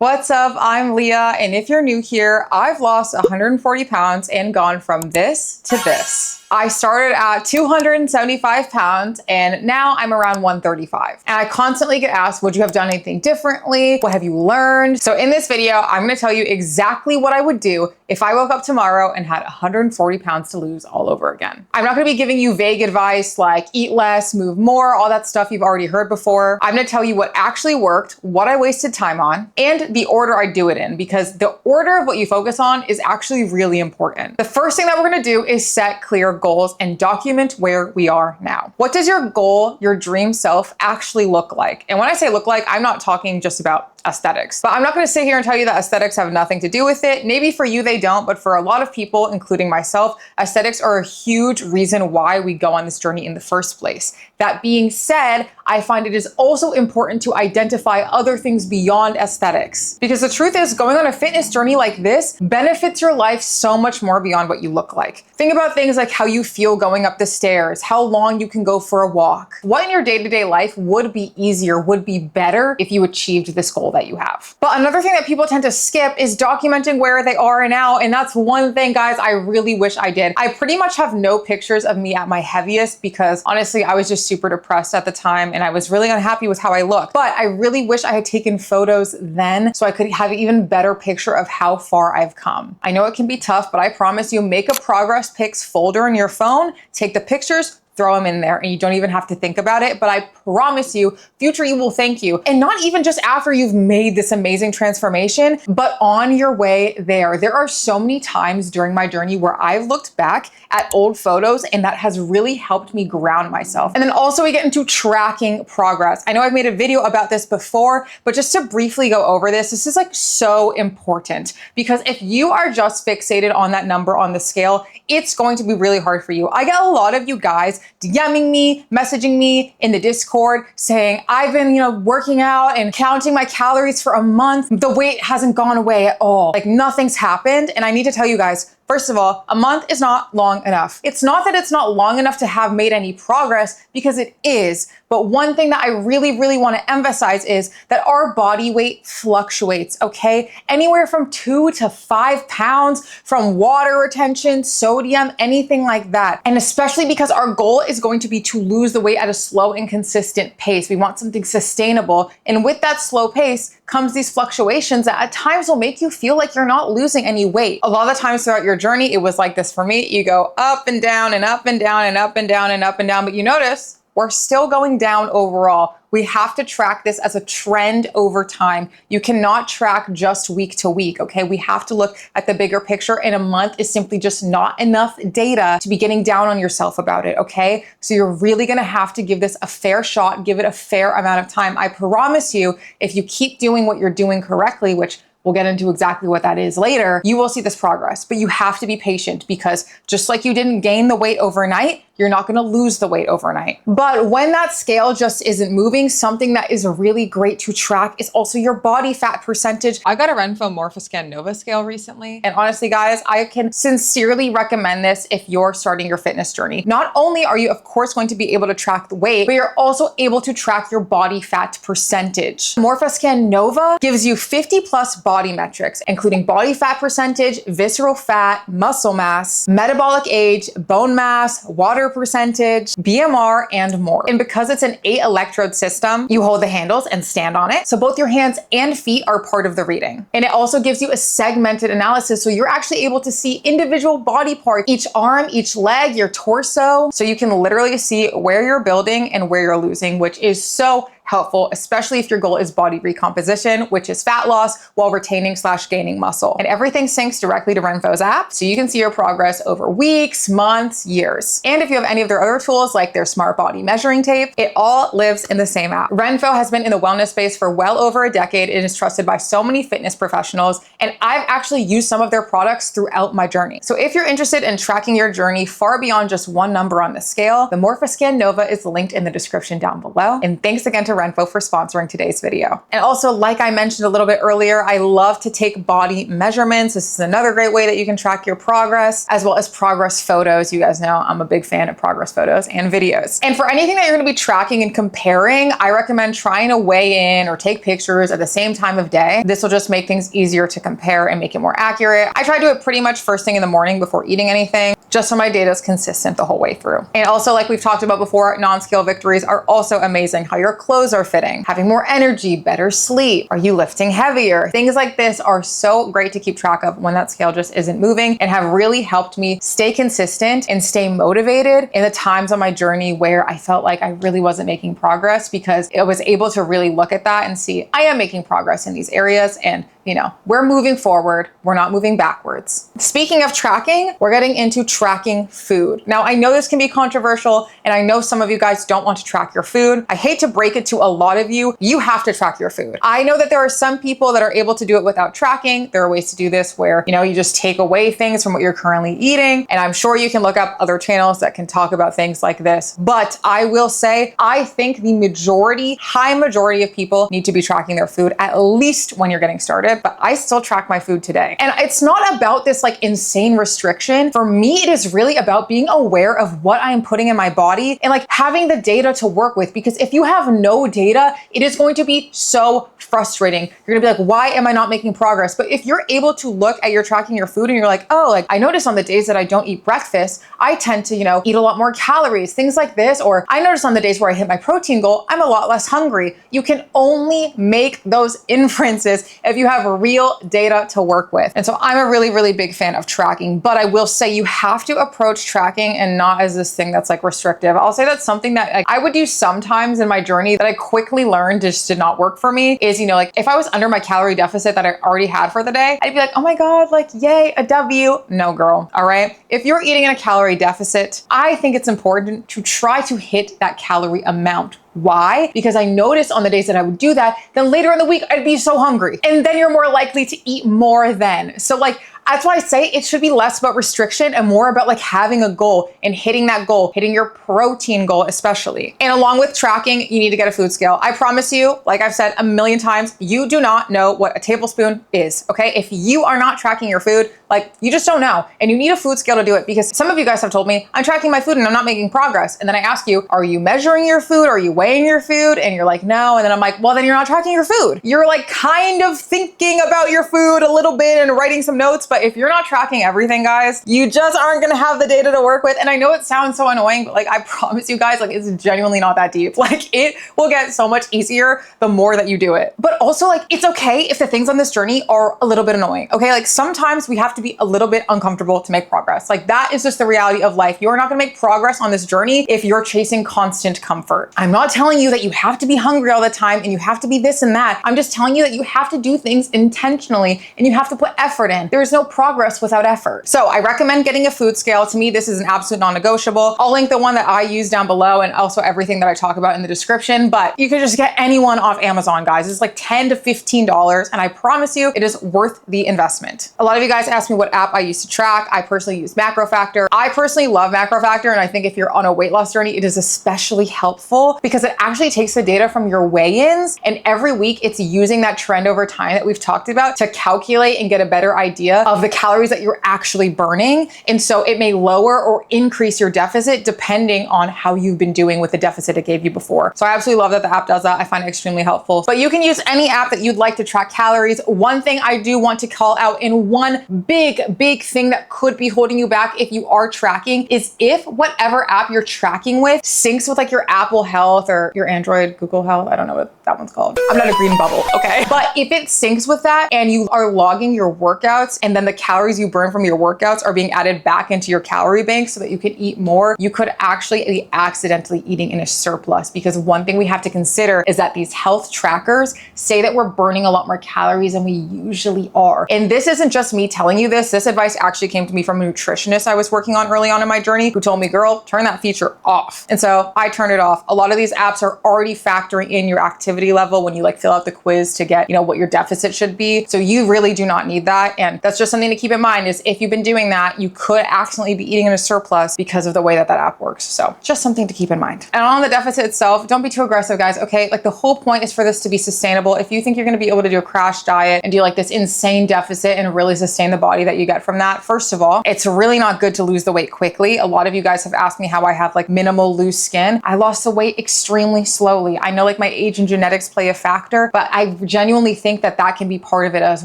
What's up? I'm Leah, and if you're new here, I've lost 140 pounds and gone from this to this. I started at 275 pounds and now I'm around 135. And I constantly get asked, would you have done anything differently? What have you learned? So in this video, I'm gonna tell you exactly what I would do if I woke up tomorrow and had 140 pounds to lose all over again. I'm not gonna be giving you vague advice like eat less, move more, all that stuff you've already heard before. I'm gonna tell you what actually worked, what I wasted time on, and the order I do it in, because the order of what you focus on is actually really important. The first thing that we're gonna do is set clear goals and document where we are now. What does your goal, your dream self actually look like? And when I say look like, I'm not talking just about aesthetics. But I'm not gonna sit here and tell you that aesthetics have nothing to do with it. Maybe for you they don't, but for a lot of people, including myself, aesthetics are a huge reason why we go on this journey in the first place. That being said, I find it is also important to identify other things beyond aesthetics. Because the truth is, going on a fitness journey like this benefits your life so much more beyond what you look like. Think about things like how you feel going up the stairs, how long you can go for a walk. What in your day-to-day life would be easier, would be better if you achieved this goal that you have. But another thing that people tend to skip is documenting where they are now. And that's one thing, guys, I really wish I did. I pretty much have no pictures of me at my heaviest because honestly, I was just super depressed at the time and I was really unhappy with how I looked. But I really wish I had taken photos then so I could have an even better picture of how far I've come. I know it can be tough, but I promise you, make a progress pics folder in your phone, take the pictures, throw them in there, and you don't even have to think about it. But I promise you, future you will thank you. And not even just after you've made this amazing transformation, but on your way there. There are so many times during my journey where I've looked back at old photos and that has really helped me ground myself. And then also we get into tracking progress. I know I've made a video about this before, but just to briefly go over this, this is like so important because if you are just fixated on that number on the scale, it's going to be really hard for you. I get a lot of you guys DMing me, messaging me in the Discord saying, I've been, working out and counting my calories for a month. The weight hasn't gone away at all. Like nothing's happened. And I need to tell you guys, first of all, a month is not long enough. It's not that it's not long enough to have made any progress, because it is. But one thing that I really, really want to emphasize is that our body weight fluctuates, okay? Anywhere from 2 to 5 pounds from water retention, sodium, anything like that. And especially because our goal is going to be to lose the weight at a slow and consistent pace. We want something sustainable. And with that slow pace comes these fluctuations that at times will make you feel like you're not losing any weight. A lot of the times throughout your journey, it was like this for me. You go up and down and up and down and up and down and up and down, but you notice we're still going down overall. We have to track this as a trend over time. You cannot track just week to week, okay? We have to look at the bigger picture, and a month is simply just not enough data to be getting down on yourself about it, okay? So you're really gonna have to give this a fair shot, give it a fair amount of time. I promise you, if you keep doing what you're doing correctly, which we'll get into exactly what that is later, you will see this progress. But you have to be patient because just like you didn't gain the weight overnight, you're not gonna lose the weight overnight. But when that scale just isn't moving, something that is really great to track is also your body fat percentage. I got a Renpho MorphoScan Nova Scale recently. And honestly, guys, I can sincerely recommend this if you're starting your fitness journey. Not only are you, of course, going to be able to track the weight, but you're also able to track your body fat percentage. MorphoScan Nova gives you 50 plus body metrics, including body fat percentage, visceral fat, muscle mass, metabolic age, bone mass, water percentage, BMR, and more. And because it's an 8 electrode system, you hold the handles and stand on it. So both your hands and feet are part of the reading. And it also gives you a segmented analysis. So you're actually able to see individual body parts, each arm, each leg, your torso. So you can literally see where you're building and where you're losing, which is so helpful, especially if your goal is body recomposition, which is fat loss while retaining/gaining muscle. And everything syncs directly to Renpho's app, so you can see your progress over weeks, months, years. And if you have any of their other tools, like their smart body measuring tape, it all lives in the same app. Renpho has been in the wellness space for well over a decade and is trusted by so many fitness professionals, and I've actually used some of their products throughout my journey. So if you're interested in tracking your journey far beyond just one number on the scale, the MorphoScan Nova is linked in the description down below. And thanks again to Renpho for sponsoring today's video. And also, like I mentioned a little bit earlier, I love to take body measurements. This is another great way that you can track your progress, as well as progress photos. You guys know I'm a big fan of progress photos and videos. And for anything that you're gonna be tracking and comparing, I recommend trying to weigh in or take pictures at the same time of day. This will just make things easier to compare and make it more accurate. I try to do it pretty much first thing in the morning before eating anything, just so my data is consistent the whole way through. And also, like we've talked about before, non-scale victories are also amazing. How your clothes are fitting, having more energy, better sleep, are you lifting heavier? Things like this are so great to keep track of when that scale just isn't moving, and have really helped me stay consistent and stay motivated in the times on my journey where I felt like I really wasn't making progress, because I was able to really look at that and see I am making progress in these areas, and you know, we're moving forward, we're not moving backwards. Speaking of tracking, we're getting into tracking food. Now, I know this can be controversial, and I know some of you guys don't want to track your food. I hate to break it to a lot of you, you have to track your food. I know that there are some people that are able to do it without tracking. There are ways to do this where, you know, you just take away things from what you're currently eating. And I'm sure you can look up other channels that can talk about things like this. But I will say, I think the high majority of people need to be tracking their food, at least when you're getting started. But I still track my food today. And it's not about this like insane restriction. For me, it is really about being aware of what I'm putting in my body and like having the data to work with. Because if you have no data, it is going to be so frustrating. You're gonna be like, why am I not making progress? But if you're able to look at your tracking your food and you're like, oh, like I notice on the days that I don't eat breakfast, I tend to, you know, eat a lot more calories, things like this. Or I notice on the days where I hit my protein goal, I'm a lot less hungry. You can only make those inferences if you have real data to work with. And so I'm a really, really big fan of tracking, but I will say you have to approach tracking and not as this thing that's like restrictive. I'll say that's something that like, I would do sometimes in my journey that I quickly learned just did not work for me is, you know, like if I was under my calorie deficit that I already had for the day, I'd be like, oh my God, like yay, a W. No, girl. All right. If you're eating in a calorie deficit, I think it's important to try to hit that calorie amount. Why? Because I noticed on the days that I would do that, then later in the week, I'd be so hungry. And then you're more likely to eat more then. So like, that's why I say it should be less about restriction and more about like having a goal and hitting that goal, hitting your protein goal especially. And along with tracking, you need to get a food scale. I promise you, like I've said a million times, you do not know what a tablespoon is, okay? If you are not tracking your food, like you just don't know. And you need a food scale to do it, because some of you guys have told me, I'm tracking my food and I'm not making progress. And then I ask you, are you measuring your food? Are you weighing your food? And you're like, no. And then I'm like, well, then you're not tracking your food. You're like kind of thinking about your food a little bit and writing some notes, but if you're not tracking everything, guys, you just aren't gonna have the data to work with. And I know it sounds so annoying, but like I promise you guys, like it's genuinely not that deep. Like it will get so much easier the more that you do it. But also like it's okay if the things on this journey are a little bit annoying, okay? Like sometimes we have to be a little bit uncomfortable to make progress. Like that is just the reality of life. You're not gonna make progress on this journey if you're chasing constant comfort. I'm not telling you that you have to be hungry all the time and you have to be this and that. I'm just telling you that you have to do things intentionally and you have to put effort in. There is no progress without effort. So I recommend getting a food scale. To me, this is an absolute non-negotiable. I'll link the one that I use down below and also everything that I talk about in the description, but you can just get anyone off Amazon, guys. It's like $10 to $15 and I promise you it is worth the investment. A lot of you guys ask me what app I use to track. I personally use MacroFactor. I personally love MacroFactor, and I think if you're on a weight loss journey, it is especially helpful because it actually takes the data from your weigh-ins, and every week it's using that trend over time that we've talked about to calculate and get a better idea of the calories that you're actually burning. And so it may lower or increase your deficit depending on how you've been doing with the deficit it gave you before. So I absolutely love that the app does that. I find it extremely helpful. But you can use any app that you'd like to track calories. One thing I do want to call out, and one big thing that could be holding you back if you are tracking, is if whatever app you're tracking with syncs with like your Apple Health or your Android Google Health. I don't know what that one's called. I'm not a green bubble, okay? But if it syncs with that and you are logging your workouts and then the calories you burn from your workouts are being added back into your calorie bank so that you can eat more, you could actually be accidentally eating in a surplus. Because one thing we have to consider is that these health trackers say that we're burning a lot more calories than we usually are. And this isn't just me telling you this. This advice actually came to me from a nutritionist I was working on early on in my journey who told me, girl, turn that feature off. And so I turned it off. A lot of these apps are already factoring in your activity level when you like fill out the quiz to get, you know, what your deficit should be. So you really do not need that. And that's just just something to keep in mind is if you've been doing that, you could accidentally be eating in a surplus because of the way that that app works. So just something to keep in mind. And on the deficit itself, don't be too aggressive, guys, okay? Like the whole point is for this to be sustainable. If you think you're gonna be able to do a crash diet and do like this insane deficit and really sustain the body that you get from that, first of all, it's really not good to lose the weight quickly. A lot of you guys have asked me how I have like minimal loose skin. I lost the weight extremely slowly. I know like my age and genetics play a factor, but I genuinely think that that can be part of it as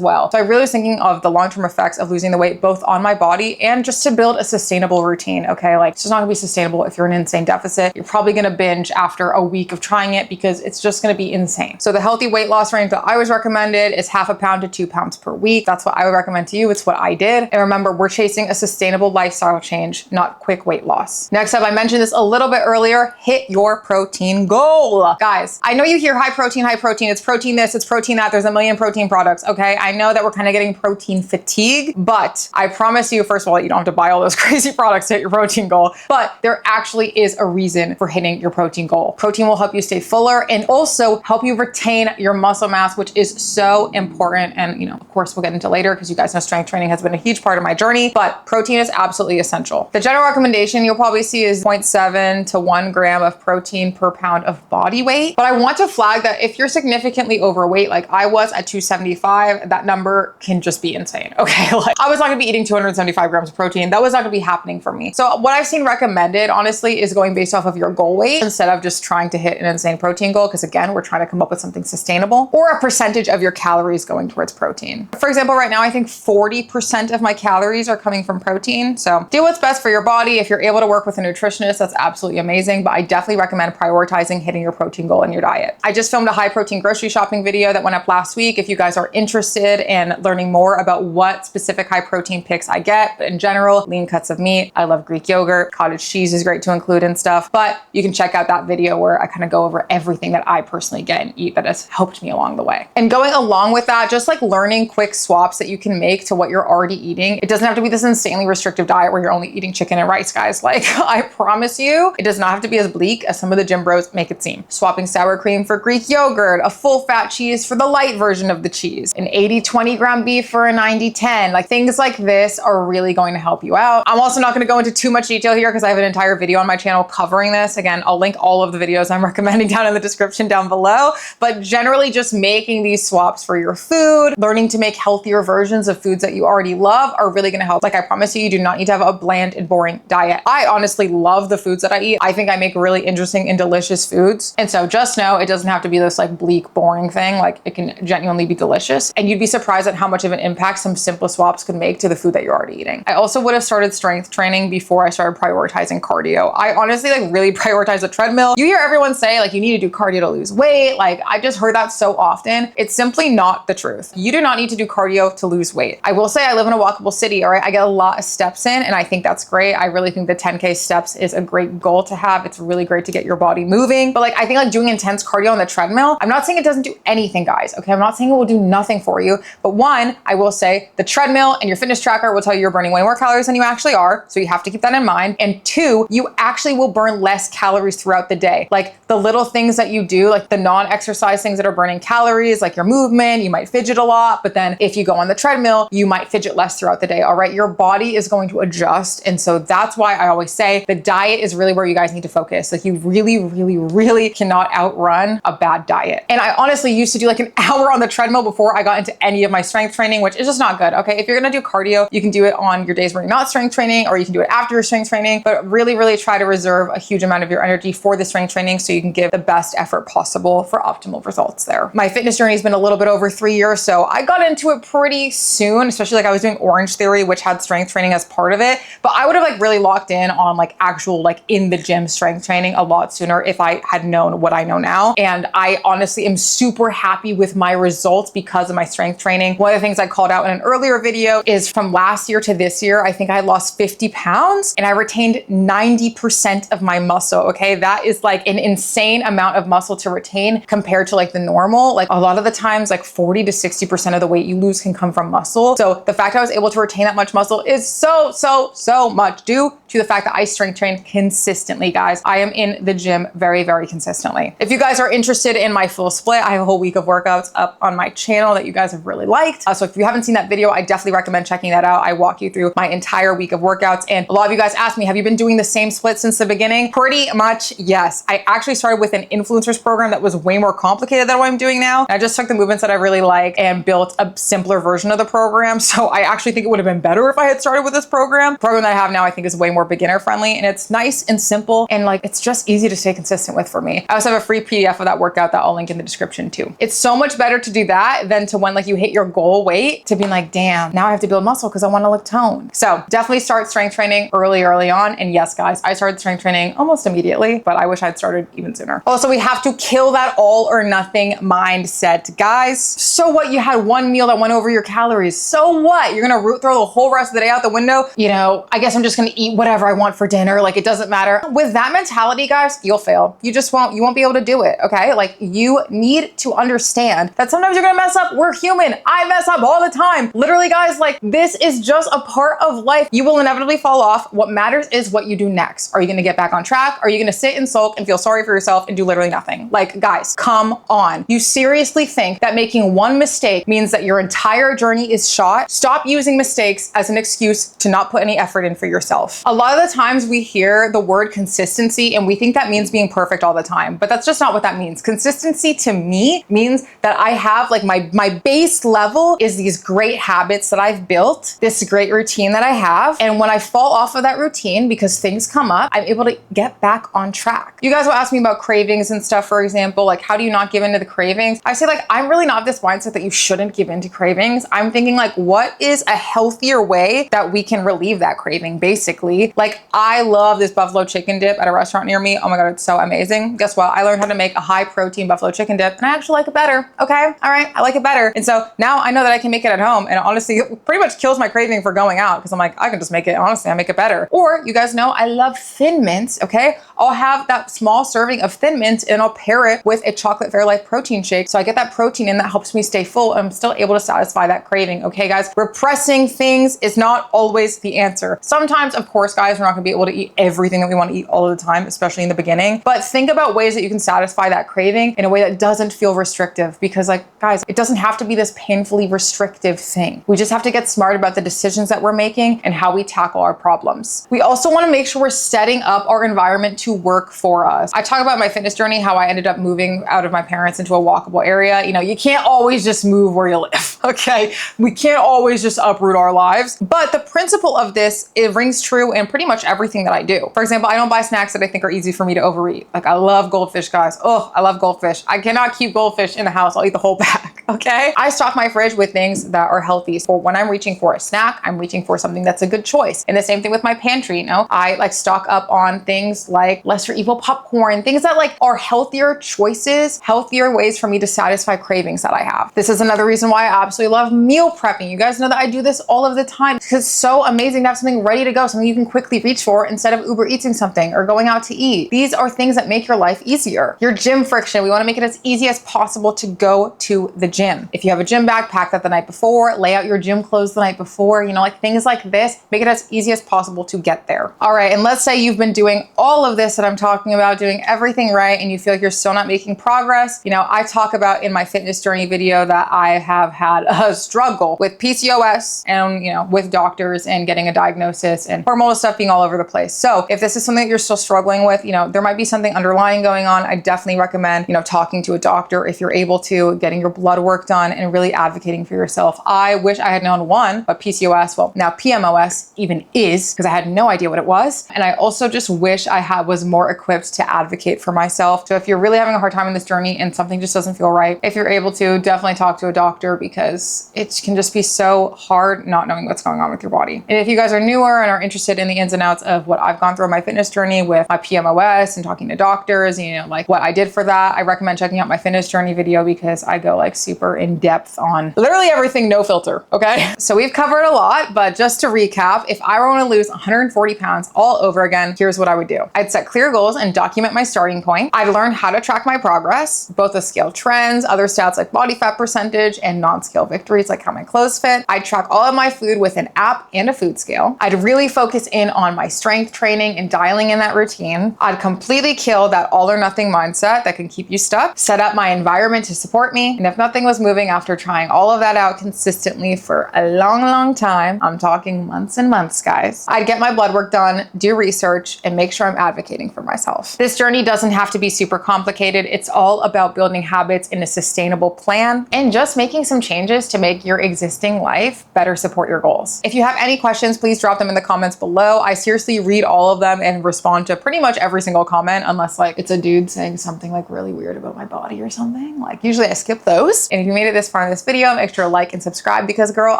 well. So I really was thinking of the long-term effects of losing the weight both on my body and just to build a sustainable routine, okay? Like it's just not gonna be sustainable if you're in an insane deficit. You're probably gonna binge after a week of trying it because it's just gonna be insane. So the healthy weight loss range that I was recommended is 1/2 pound to 2 pounds per week. That's what I would recommend to you. It's what I did. And remember, we're chasing a sustainable lifestyle change, not quick weight loss. Next up, I mentioned this a little bit earlier, hit your protein goal. Guys, I know you hear high protein, it's protein this, it's protein that, there's a million protein products, okay? I know that we're kind of getting protein fatigue, but I promise you, first of all, you don't have to buy all those crazy products to hit your protein goal, but there actually is a reason for hitting your protein goal. Protein will help you stay fuller and also help you retain your muscle mass, which is so important. And, you know, of course, we'll get into later because you guys know strength training has been a huge part of my journey, but protein is absolutely essential. The general recommendation you'll probably see is 0.7 to 1 gram of protein per pound of body weight. But I want to flag that if you're significantly overweight, like I was at 275, that number can just be insane, okay? Like I was not gonna be eating 275 grams of protein. That was not gonna be happening for me. So what I've seen recommended, honestly, is going based off of your goal weight instead of just trying to hit an insane protein goal. Because again, we're trying to come up with something sustainable, or a percentage of your calories going towards protein. For example, right now, I think 40% of my calories are coming from protein. So do what's best for your body. If you're able to work with a nutritionist, that's absolutely amazing. But I definitely recommend prioritizing hitting your protein goal in your diet. I just filmed a high protein grocery shopping video that went up last week. If you guys are interested in learning more about what specific high protein picks I get, but in general, lean cuts of meat. I love Greek yogurt. Cottage cheese is great to include and stuff. But you can check out that video where I kind of go over everything that I personally get and eat that has helped me along the way. And going along with that, just like learning quick swaps that you can make to what you're already eating. It doesn't have to be this insanely restrictive diet where you're only eating chicken and rice, guys. Like I promise you, it does not have to be as bleak as some of the gym bros make it seem. Swapping sour cream for Greek yogurt, a full fat cheese for the light version of the cheese, an 80-20 gram beef for a 90-10. Like things like this are really going to help you out. I'm also not going to go into too much detail here because I have an entire video on my channel covering this. Again, I'll link all of the videos I'm recommending down in the description down below. But generally just making these swaps for your food, learning to make healthier versions of foods that you already love are really going to help. Like I promise you, you do not need to have a bland and boring diet. I honestly love the foods that I eat. I think I make really interesting and delicious foods. And so just know it doesn't have to be this like bleak, boring thing. Like it can genuinely be delicious. And you'd be surprised at how much of an impact some simple swaps could make to the food that you're already eating. I also would have started strength training before I started prioritizing cardio. I honestly like really prioritize the treadmill. You hear everyone say like you need to do cardio to lose weight. Like I just heard that so often. It's simply not the truth. You do not need to do cardio to lose weight. I will say I live in a walkable city, all right? I get a lot of steps in and I think that's great. I really think the 10K steps is a great goal to have. It's really great to get your body moving. But like I think like doing intense cardio on the treadmill, I'm not saying it doesn't do anything, guys, okay? I'm not saying it will do nothing for you. But one, I will say the treadmill and your fitness tracker will tell you you're burning way more calories than you actually are. So you have to keep that in mind. And two, you actually will burn less calories throughout the day. Like the little things that you do, like the non-exercise things that are burning calories, like your movement, you might fidget a lot, but then if you go on the treadmill, you might fidget less throughout the day, all right? Your body is going to adjust. And so that's why I always say the diet is really where you guys need to focus. Like you really cannot outrun a bad diet. And I honestly used to do like an hour on the treadmill before I got into any of my strength training, which is just not good, okay? If you're gonna do cardio, you can do it on your days where you're not strength training, or you can do it after your strength training, but really try to reserve a huge amount of your energy for the strength training so you can give the best effort possible for optimal results there. My fitness journey has been a little bit over 3 years, so I got into it pretty soon, especially like I was doing Orange Theory, which had strength training as part of it, but I would have like really locked in on like actual like in the gym strength training a lot sooner if I had known what I know now. And I honestly am super happy with my results because of my strength training. One of the things I called out in an earlier video is from last year to this year, I think I lost 50 pounds and I retained 90% of my muscle, okay? That is like an insane amount of muscle to retain compared to like the normal. Like a lot of the times, like 40 to 60% of the weight you lose can come from muscle. So the fact I was able to retain that much muscle is so much due to the fact that I strength train consistently, guys. I am in the gym very consistently. If you guys are interested in my full split, I have a whole week of workouts up on my channel that you guys have really liked. So if you haven't seen that video, I definitely recommend checking that out. I walk you through my entire week of workouts. And a lot of you guys asked me, have you been doing the same split since the beginning? Pretty much, yes. I actually started with an influencers program that was way more complicated than what I'm doing now. I just took the movements that I really like and built a simpler version of the program. So I actually think it would have been better if I had started with this program. The program that I have now, I think, is way more beginner friendly, and it's nice and simple, and like it's just easy to stay consistent with for me. I also have a free PDF of that workout that I'll link in the description too. It's so much better to do that than to when like you hit your goal weight to be like, damn, now I have to build muscle because I want to look toned. So definitely start strength training early on. And yes, guys, I started strength training almost immediately, but I wish I'd started even sooner. Also, we have to kill that all or nothing mindset, guys. So what? You had one meal that went over your calories. So what? You're gonna throw the whole rest of the day out the window? You know, I guess I'm just gonna eat whatever I want for dinner. Like, it doesn't matter. With that mentality, guys, you'll fail. You won't be able to do it, okay? Like, you need to understand that sometimes you're gonna mess up. We're human. I mess up all the time. Literally, guys, like, this is just a part of life. You will inevitably fall off. What matters is what you do next. Are you gonna get back on track? Are you gonna sit and sulk and feel sorry for yourself and do literally nothing? Like, guys, come on. You seriously think that making one mistake means that your entire journey is shot? Stop using mistakes as an excuse to not put any effort in for yourself. A lot of the times we hear the word consistency and we think that means being perfect all the time, but that's just not what that means. Consistency to me means that I have like my base level is these great habits that I've built, this great routine that I have. And when I fall off of that routine because things come up, I'm able to get back on track. You guys will ask me about cravings and stuff, for example, like how do you not give into the cravings? I say like, I'm really not of this mindset that you shouldn't give into cravings. I'm thinking like, what is a healthier way that we can relieve that craving, basically? Like, I love this buffalo chicken dip at a restaurant near me. Oh my God, it's so amazing. Guess what? I learned how to make a high protein buffalo chicken dip and I actually like it better. Okay, all right, I like it better. And so now I know that I can make it at home, and honestly, it pretty much kills my craving for going out because I'm like, I can just make it. Honestly, I make it better. Or you guys know I love Thin Mints, okay? I'll have that small serving of Thin Mints and I'll pair it with a chocolate Fairlife protein shake. So I get that protein in that helps me stay full. I'm still able to satisfy that craving. Okay, guys, repressing things is not always the answer. Sometimes, of course, guys, we're not gonna be able to eat everything that we want to eat all of the time, especially in the beginning. But think about ways that you can satisfy that craving in a way that doesn't feel restrictive, because like, guys, it doesn't have to be this painfully restrictive thing. We just have to get smart about the decisions that we're making and how we tackle our problems. We also want to make sure we're setting up our environment to work for us. I talk about my fitness journey, how I ended up moving out of my parents into a walkable area. You know, you can't always just move where you live, okay? We can't always just uproot our lives. But the principle of this, it rings true in pretty much everything that I do. For example, I don't buy snacks that I think are easy for me to overeat. Like, I love goldfish, guys. Oh, I love goldfish. I cannot keep goldfish in the house. I'll eat the whole bag, okay? I stock my fridge with things that are healthy. So when I'm reaching for a snack, I'm reaching for something that's a good choice. And the same thing with my pantry, you know? I like stock up on things like lesser evil popcorn, things that like are healthier choices, healthier ways for me to satisfy cravings that I have. This is another reason why I absolutely love meal prepping. You guys know that I do this all of the time because it's so amazing to have something ready to go, something you can quickly reach for instead of Uber eating something or going out to eat. These are things that make your life easier. Your gym friction, we want to make it as easy as possible to go to the gym. If you have a gym bag, pack that the night before, lay out your gym clothes the night before, you know, like things like this, make it as easy as possible to get there. All right, and let's say you've been doing all of this that I'm talking about, doing everything right, and you feel like you're still not making progress. You know, I talk about in my fitness journey video that I have had a struggle with PCOS and, you know, with doctors and getting a diagnosis and hormonal stuff being all over the place. So if this is something that you're still struggling with, you know, there might be something underlying going on. I definitely recommend, you know, talking to a doctor if you're able to, getting your blood work done and really advocating for yourself. I wish I had known what PCOS, well, now PMOS even is, because I had no idea what it was. And I also just wish I was more equipped to advocate for myself. So if you're really having a hard time in this journey and something just doesn't feel right, if you're able to, definitely talk to a doctor, because it can just be so hard not knowing what's going on with your body. And if you guys are newer and are interested in the ins and outs of what I've gone through on my fitness journey with my PMOS and talking to doctors, you know, like what I did for that, I recommend checking out my fitness journey video because I go like super in depth on literally everything, no filter, okay? So we've covered a lot, but just to recap, if I were to lose 140 pounds all over again, here's what I would do. I'd set clear goals and document my starting point. I'd learn how to track my progress, both the scale trends, other stats like body fat percentage, and non-scale victories like how my clothes fit. I'd track all of my food with an app and a food scale. I'd really focus in on my strength training and dialing in that routine. I'd completely kill that all or nothing mindset that can keep you stuck, set up my environment to support me, and if nothing was moving after trying all of that out consistently, me for a long, long time. I'm talking months and months, guys. I'd get my blood work done, do research, and make sure I'm advocating for myself. This journey doesn't have to be super complicated. It's all about building habits in a sustainable plan and just making some changes to make your existing life better support your goals. If you have any questions, please drop them in the comments below. I seriously read all of them and respond to pretty much every single comment, unless like it's a dude saying something like really weird about my body or something. Like usually I skip those. And if you made it this far in this video, make sure to like and subscribe because girl,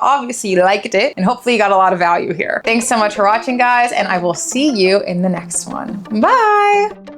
obviously you liked it and hopefully you got a lot of value here. Thanks so much for watching, guys, and I will see you in the next one. Bye.